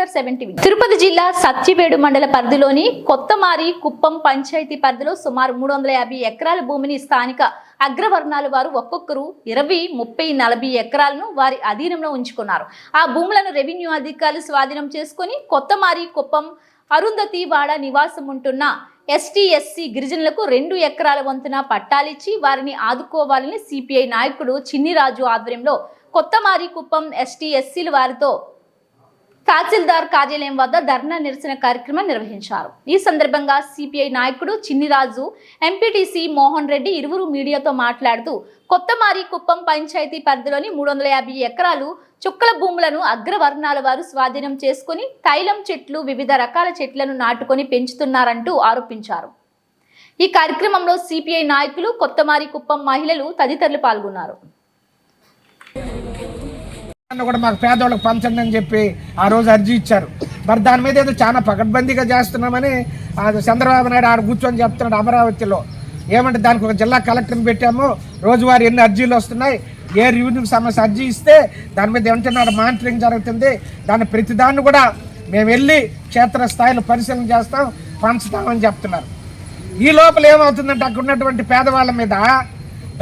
Reporter 7 TV. Tirupati జిల్లా సత్యవేడు మండల పరిధిలోని కొత్తమారి కుప్పం పంచాయతీ పరిధిలో సుమారు 350 ఎకరాల భూమిని స్థానిక అగ్రవర్ణాల వారు ఒక్కొక్కరు 20, 30, 40 ఎకరాలను వారి అధీనంలో ఉంచుకున్నారు. ఆ భూములను రెవెన్యూ అధికారులు స్వాధీనం చేసుకుని కొత్తమారి కుప్పం అరుంధతి వాడ నివాసం ఉంటున్న ST/SC గిరిజనులకు 2 ఎకరాల వంతున పట్టాలిచ్చి వారిని ఆదుకోవాలని సిపిఐ నాయకుడు చిన్నిరాజు ఆధ్వర్యంలో కొత్తమారి కుప్పం ST/SCల వారితో తహసీల్దార్ కార్యాలయం వద్ద ధర్నా నిరసన కార్యక్రమం నిర్వహించారు. ఈ సందర్భంగా సిపిఐ నాయకుడు చిన్నిరాజు, ఎంపీటీసీ మోహన్ రెడ్డి ఇరువురు మీడియాతో మాట్లాడుతూ కొత్తమారి కుప్పం పంచాయతీ పరిధిలోని 350 ఎకరాలు చుక్కల భూములను అగ్రవర్ణాల వారు స్వాధీనం చేసుకుని తైలం చెట్లు, వివిధ రకాల చెట్లను నాటుకొని పెంచుతున్నారంటూ ఆరోపించారు. ఈ కార్యక్రమంలో సిపిఐ నాయకులు, కొత్తమారి కుప్పం మహిళలు తదితరులు పాల్గొన్నారు. కూడా మాకు పేదవాళ్ళకి పంచండి అని చెప్పి ఆ రోజు అర్జీ ఇచ్చారు. మరి దాని మీద ఏదో చాలా పకడ్బందీగా చేస్తున్నామని చంద్రబాబు నాయుడు ఆడ కూర్చొని చెప్తున్నాడు అమరావతిలో. ఏమంటే దానికి ఒక జిల్లా కలెక్టర్ని పెట్టాము, రోజువారీ ఎన్ని అర్జీలు వస్తున్నాయి, ఏ రెవెన్యూకి సమస్య అర్జీ ఇస్తే దాని మీద ఏమంటున్నాడు మానిటరింగ్ జరుగుతుంది, దాని ప్రతిదాన్ని కూడా మేము వెళ్ళి క్షేత్రస్థాయిలో పరిశీలన చేస్తాం, పంచుతామని చెప్తున్నారు. ఈ లోపల ఏమవుతుందంటే అక్కడ ఉన్నటువంటి పేదవాళ్ళ మీద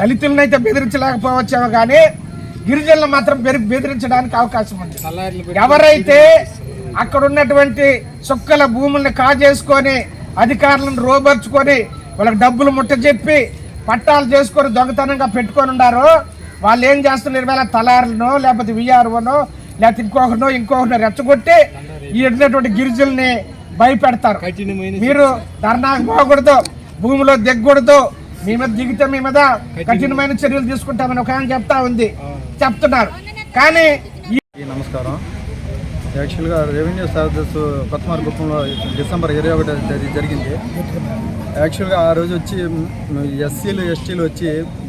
దళితులనైతే బెదిరించలేకపోవచ్చామో కానీ గిరిజనులు మాత్రం బెదిరించడానికి అవకాశం ఉంది. ఎవరైతే అక్కడ ఉన్నటువంటి చుక్కల భూముల్ని కాజేసుకొని అధికారులను రోబర్చుకొని వాళ్ళకి డబ్బులు ముట్టజెప్పి పట్టాలు చేసుకొని దొంగతనంగా పెట్టుకొని ఉన్నారో వాళ్ళు ఏం చేస్తున్నారు, వేళ తలారులనో లేకపోతే విఆర్ఓనో లేకపోతే ఇంకొకరినో రెచ్చగొట్టి ఈ ఉన్నటువంటి గిరిజనుల్ని భయపెడతారు. మీరు ధర్నాకు పోకూడదు, భూమిలో దిగకూడదు, మీ మీద దిగితే మీ మీద కఠినమైన చర్యలు తీసుకుంటామని ఒక ఆయన చెప్తున్నారు. కానీ నమస్కారం. యాక్చువల్గా రెవెన్యూ సర్వీస్ కొత్తమారి కుప్పంలో డిసెంబర్ 21వ తేదీ జరిగింది. యాక్చువల్గా ఆ రోజు వచ్చి ఎస్సీలు ఎస్టీలు వచ్చి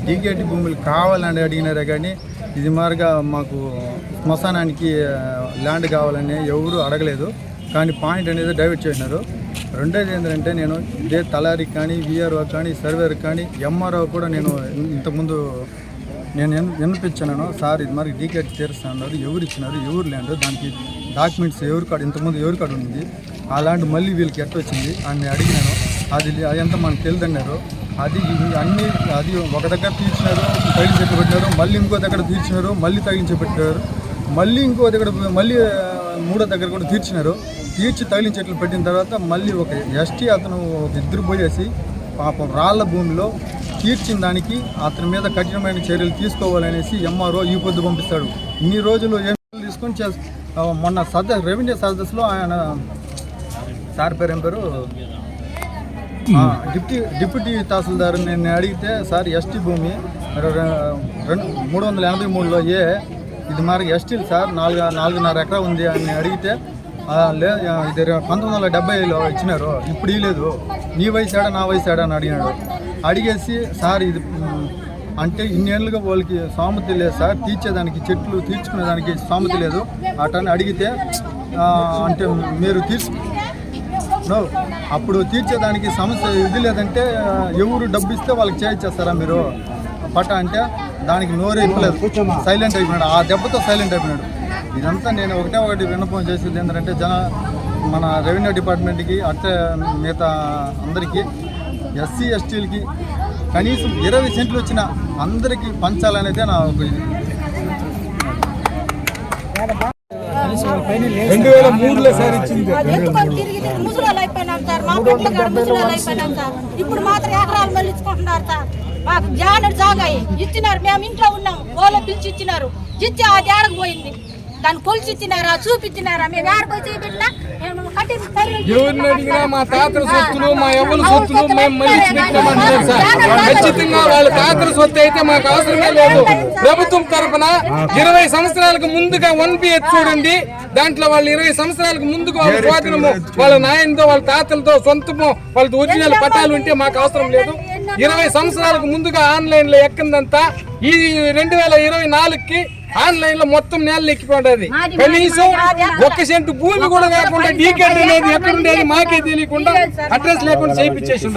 డీకేటీ భూములు కావాలని అడిగినారే కానీ ఇది మారుగా మాకు శ్మశానానికి ల్యాండ్ కావాలని ఎవరు అడగలేదు. కానీ పాయింట్ అనేది డైవర్ట్ చేసినారు. రెండోది ఏంటంటే నేను ఇదే తలారికి కానీ విఆర్ఓ కానీ సర్వేర్ కానీ ఎంఆర్ఓ కూడా నేను ఇంతకుముందు వినిపించాను. సార్ ఇది మరి డీకేట్ తీరుస్తున్నారు, ఎవరు ఇచ్చినారు, ఎవరు ల్యాండ్, దానికి డాక్యుమెంట్స్ ఎవరి కాడ ఇంతకుముందు ఎవరి కాడ ఉంది, ఆ ల్యాండ్ మళ్ళీ వీళ్ళకి ఎట్ట వచ్చింది అని అడిగినాను. అదంతా మనకు తెలియదన్నారు. అది ఒక దగ్గర తీర్చినారు, తగిలించి పెట్టినారు, మళ్ళీ ఇంకో దగ్గర తీర్చినారు, మళ్ళీ తగిలించి పెట్టినారు, మళ్ళీ ఇంకో దగ్గర మళ్ళీ మూడో దగ్గర కూడా తీర్చినారు. తీర్చి తగిలించి చెట్లు పెట్టిన తర్వాత మళ్ళీ ఒక ఎస్టీ అతను ఒక ఇద్దరు పోయేసి పాపం రాళ్ల భూమిలో తీర్చిన దానికి అతని మీద కఠినమైన చర్యలు తీసుకోవాలనేసి ఎంఆర్ఓ ఈ పొద్దు పంపిస్తాడు. ఇన్ని రోజులు ఏం తీసుకొని మొన్న రెవెన్యూ సదస్సులో ఆయన సార్ ఏం పేరు డిప్యూటీ తహసీల్దార్ నేను అడిగితే, సార్ ఎస్టీ భూమి 383లో ఇది మరి ఎస్టీలు సార్ 4.5 ఎకరా ఉంది అని అడిగితే, ఇది 1970లో ఇచ్చినారు, ఇప్పుడు ఇవ్వలేదు, నీ వయసు ఏడా నా వయసు ఏడా అని అడిగినాడు. అడిగేసి సార్ ఇది అంటే ఇన్నేళ్ళుగా వాళ్ళకి సామర్థ్యం లేదు సార్, తీర్చేదానికి చెట్లు తీర్చుకునేదానికి సామర్థ్యం లేదు అటని అడిగితే, అంటే మీరు అప్పుడు తీర్చేదానికి సమస్య ఇది లేదంటే ఎవరు డబ్బు ఇస్తే వాళ్ళకి చేయించేస్తారా మీరు పట్ట అంటే దానికి నోరే ఇవ్వలేదు, సైలెంట్ అయిపోయినాడు. ఆ దెబ్బతో సైలెంట్ అయిపోయినాడు. ఇదంతా నేను ఒకటి విన్నపం చేసేది ఏంటంటే మన రెవెన్యూ డిపార్ట్మెంట్కి అట్టే మిగతా అందరికీ ఎస్సీ ఎస్టీలకి కనీసం 20 సెంట్లు వచ్చిన అందరికీ పంచాలనేదే నా ఒక ఇది. 2003లో సార్ ఇచ్చింది. ఇప్పుడు మాత్రం ఎకరాలు మళ్ళించుకుంటున్నారు సార్. మాకు జానడు జాగాయి ఇచ్చినారు, మేము ఇంట్లో ఉన్నాం, ఓలో పిలిచి ఇచ్చినారు, ఇచ్చి అది ఆడకపోయింది, దాన్ని కొలిచి ఇచ్చినారా చూపించినారా, మేము ఆడపోయి చూపించినా ఎవరిని అడిగినా మా తాతల సొత్తులు, మా ఎవరి సొత్తులు మేము మళ్ళీ పెట్టామంటున్నారు సార్. ఖచ్చితంగా వాళ్ళ తాతల సొత్తు అయితే మాకు అవసరమే లేదు. ప్రభుత్వం తరఫున 20 సంవత్సరాలకు ముందుగా 1BH చూడండి, దాంట్లో వాళ్ళు 20 సంవత్సరాలకు ముందుగా వాళ్ళ స్వాధీనము, వాళ్ళ నాయనతో, వాళ్ళ తాతలతో సొంతము, వాళ్ళతో ఒరిజినల్ పట్టాలు ఉంటే మాకు అవసరం లేదు. 20 సంవత్సరాలకు ముందుగా ఆన్లైన్ లో ఎక్కిందంతా ఈ 2024కి ఆన్లైన్ లో మొత్తం నేల ఎక్కిపోతుంది. కనీసం 1 సెంటు భూమి కూడా లేకుండా డీకేట్ అనేది ఎక్కడుండేది మాకే తెలియకుండా అడ్రస్ లేకుండా చేయించేసి